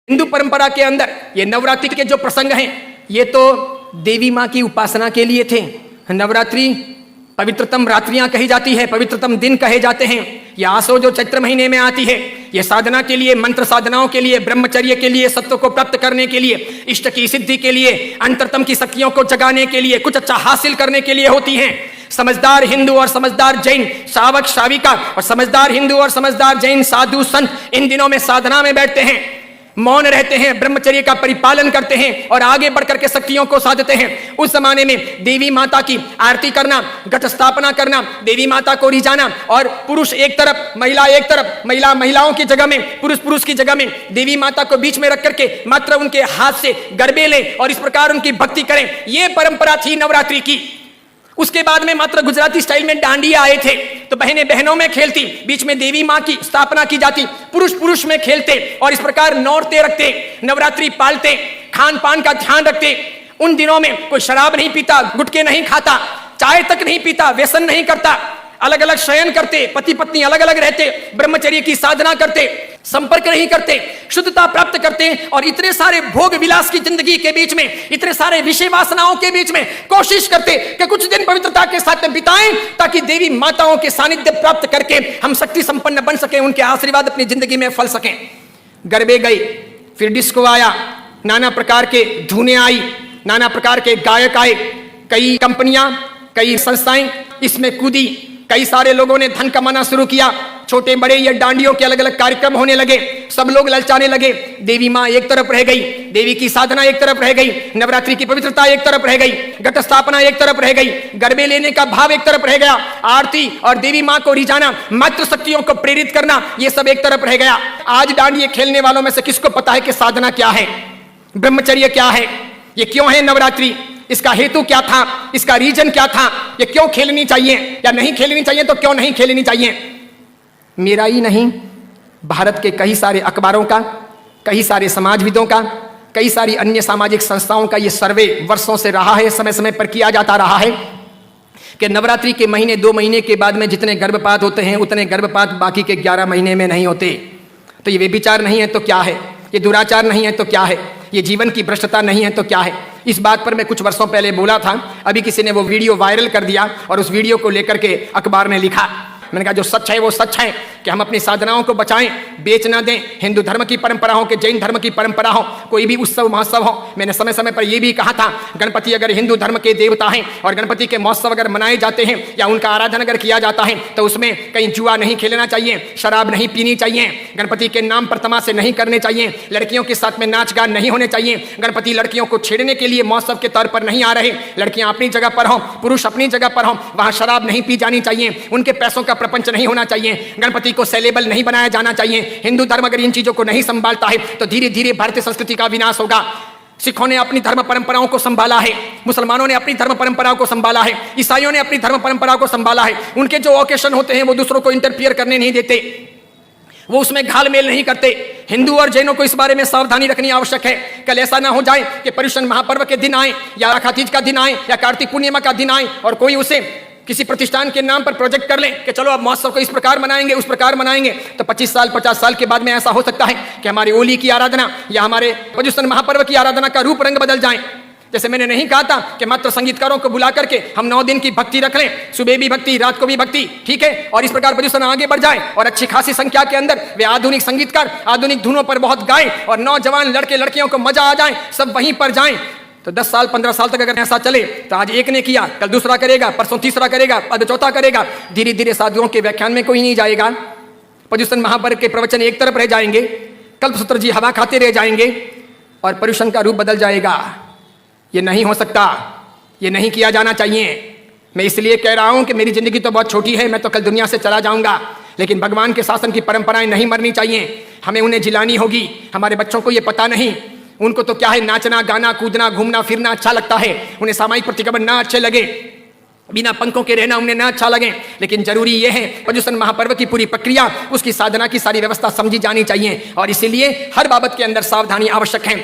हिंदू परंपरा के अंदर ये नवरात्रि के जो प्रसंग हैं ये तो देवी माँ की उपासना के लिए थे। नवरात्रि पवित्रतम रात्रियां कही जाती है, पवित्रतम दिन कहे जाते हैं। यह आसो जो चैत्र महीने में आती है, यह साधना के लिए, मंत्र साधनाओं के लिए, ब्रह्मचर्य के लिए, सत्व को प्राप्त करने के लिए, इष्ट की सिद्धि के लिए, अंतरतम की शक्तियों को जगाने के लिए, कुछ अच्छा हासिल करने के लिए होती हैं। समझदार हिंदू और समझदार जैन श्रावक श्राविका और समझदार हिंदू और समझदार जैन साधु संत इन दिनों में साधना में बैठते हैं, मौन रहते हैं, ब्रह्मचर्य का परिपालन करते हैं और आगे बढ़कर के शक्तियों को साधते हैं। उस जमाने में देवी माता की आरती करना, घट स्थापना करना, देवी माता को रिझाना और पुरुष एक तरफ, महिला एक तरफ, महिलाओं की जगह में, पुरुष की जगह में, देवी माता को बीच में रख करके मात्र उनके हाथ से गरबे लें और इस प्रकार उनकी भक्ति करें। यह परंपरा थी नवरात्रि की। उसके बाद में मात्र गुजराती स्टाइल में डांडिया आए थे, तो बहनें बहनों में खेलती, बीच में देवी मां की स्थापना की जाती, पुरुष में खेलते और इस प्रकार नौरते रखते, नवरात्रि पालते, खान पान का ध्यान रखते। उन दिनों में कोई शराब नहीं पीता, गुटखे नहीं खाता, चाय तक नहीं पीता, व्यसन नहीं करता, अलग अलग शयन करते, पति पत्नी अलग अलग रहते, ब्रह्मचर्य की साधना करते, संपर्क नहीं करते, शुद्धता प्राप्त करते और इतने सारे भोग विलास की जिंदगी के बीच में, इतने सारे विषय वासनाओं के बीच में कोशिश करते कि कुछ दिन पवित्रता के साथ बिताएं ताकि देवी माताओं के सानिध्य प्राप्त करके हम शक्ति संपन्न बन सकें, उनके आशीर्वाद अपनी जिंदगी में फल सकें। गरबे गई, फिर डिस्को आया, नाना प्रकार के धुनें आई, नाना प्रकार के गायक आए, कई कंपनियां, कई संस्थाएं इसमें कूदी, कई सारे लोगों ने धन कमाना शुरू किया, छोटे बड़े या डांडियों के अलग अलग कार्यक्रम होने लगे, सब लोग ललचाने लगे। देवी माँ एक तरफ रह गई, देवी की साधना एक तरफ रह गई, नवरात्रि की पवित्रता एक तरफ रह गई, घट स्थापना एक तरफ रह गई, गरबे लेने का भाव एक तरफ रह गया, आरती और देवी माँ को रिझाना, मातृ शक्तियों को प्रेरित करना, ये सब एक तरफ रह गया। आज डांडिये खेलने वालों में से किसको पता है कि साधना क्या है, ब्रह्मचर्य क्या है, ये क्यों है नवरात्रि, इसका हेतु क्या था, इसका रीजन क्या था, ये क्यों खेलनी चाहिए या नहीं खेलनी चाहिए, तो क्यों नहीं खेलनी चाहिए। मेरा ही नहीं, भारत के कई सारे अखबारों का, कई सारे समाजविदों का, कई सारी अन्य सामाजिक संस्थाओं का ये सर्वे वर्षों से रहा है, समय समय पर किया जाता रहा है कि नवरात्रि के महीने 2 महीने के बाद में जितने गर्भपात होते हैं उतने गर्भपात बाकी के 11 महीने में नहीं होते। तो ये व्यभिचार नहीं है तो क्या है, ये दुराचार नहीं है तो क्या है, ये जीवन की भ्रष्टता नहीं है तो क्या है। इस बात पर मैं कुछ वर्षों पहले बोला था, अभी किसी ने वो वीडियो वायरल कर दिया और उस वीडियो को लेकर के अखबार ने लिखा। मैंने कहा जो सच है वो सच है कि हम अपनी साधनाओं को बचाएं, बेच ना दें। हिंदू धर्म की परंपरा हो कि जैन धर्म की परंपरा हो, कोई भी उत्सव महोत्सव हो, मैंने समय समय पर यह भी कहा था गणपति अगर हिंदू धर्म के देवता हैं और गणपति के महोत्सव अगर मनाए जाते हैं या उनका आराधन अगर किया जाता है तो उसमें कहीं जुआ नहीं खेलना चाहिए, शराब नहीं पीनी चाहिए, गणपति के नाम पर तमाशे नहीं करने चाहिए, लड़कियों के साथ में नाच गान नहीं होने चाहिए, गणपति लड़कियों को छेड़ने के लिए महोत्सव के तौर पर नहीं आ रहे, लड़कियां अपनी जगह पर हों, पुरुष अपनी जगह पर हों, वहां शराब नहीं पी जानी चाहिए, उनके पैसों का प्रपंच नहीं होना चाहिए, गणपति को सेलेबल नहीं बनाया जाना चाहिए। हिंदू धर्म अगर इन चीजों को नहीं संभालता है तो धीरे धीरे भारतीय संस्कृति का विनाश होगा। सिखों ने अपनी धर्म परंपराओं को संभाला है, मुसलमानों ने अपनी धर्म परंपराओं को संभाला है, ईसाइयों ने अपनी धर्म परंपराओं को संभाला है। उनके जो ओकेशन होते हैं वो दूसरों को इंटरफियर करने नहीं देते, वो उसमें घालमेल नहीं करते। हिंदू और जैनों को इस बारे में सावधानी रखनी आवश्यक है। कल ऐसा ना हो जाए कि पर्युषण महापर्व के दिन आए या आखातीज का दिन आए या कार्तिक पूर्णिमा का दिन आए और कोई उसे किसी प्रतिष्ठान के नाम पर प्रोजेक्ट कर ले कि चलो अब महोत्सव को इस प्रकार मनाएंगे, उस प्रकार मनाएंगे, तो 25 साल 50 साल के बाद में ऐसा हो सकता है कि हमारी होली की आराधना या हमारे पर्युषण महापर्व की आराधना का रूप रंग बदल जाए। जैसे मैंने नहीं कहा था कि मात्र संगीतकारों को बुला करके हम 9 दिन की भक्ति रख लें, सुबह भी भक्ति, रात को भी भक्ति, ठीक है, और इस प्रकार पर्युषण आगे बढ़ जाए और अच्छी खासी संख्या के अंदर वे आधुनिक संगीतकार आधुनिक धुनों पर बहुत गाएं और नौजवान लड़के लड़कियों को मजा आ जाए, सब वहीं पर जाएं। तो 10 साल 15 साल तक अगर ऐसा चले तो आज एक ने किया, कल दूसरा करेगा, परसों तीसरा करेगा, अब चौथा करेगा, धीरे धीरे साधुओं के व्याख्यान में कोई नहीं जाएगा, पर्युषण महापर्व के प्रवचन एक तरफ रह जाएंगे, कल्पसूत्र जी हवा खाते रह जाएंगे और पर्युषण का रूप बदल जाएगा। ये नहीं हो सकता, ये नहीं किया जाना चाहिए। मैं इसलिए कह रहा हूं कि मेरी जिंदगी तो बहुत छोटी है, मैं तो कल दुनिया से चला जाऊंगा, लेकिन भगवान के शासन की परंपराएं नहीं मरनी चाहिए, हमें उन्हें जिलानी होगी। हमारे बच्चों को ये पता नहीं, उनको तो क्या है, नाचना गाना कूदना घूमना फिरना अच्छा लगता है, उन्हें सामाजिक प्रतिक्रमण ना अच्छे लगे, बिना पंखों के रहना उन्हें ना अच्छा लगे, लेकिन जरूरी यह है पर्युषण महापर्व की पूरी प्रक्रिया, उसकी साधना की सारी व्यवस्था समझी जानी चाहिए और इसीलिए हर बाबत के अंदर सावधानी आवश्यक है।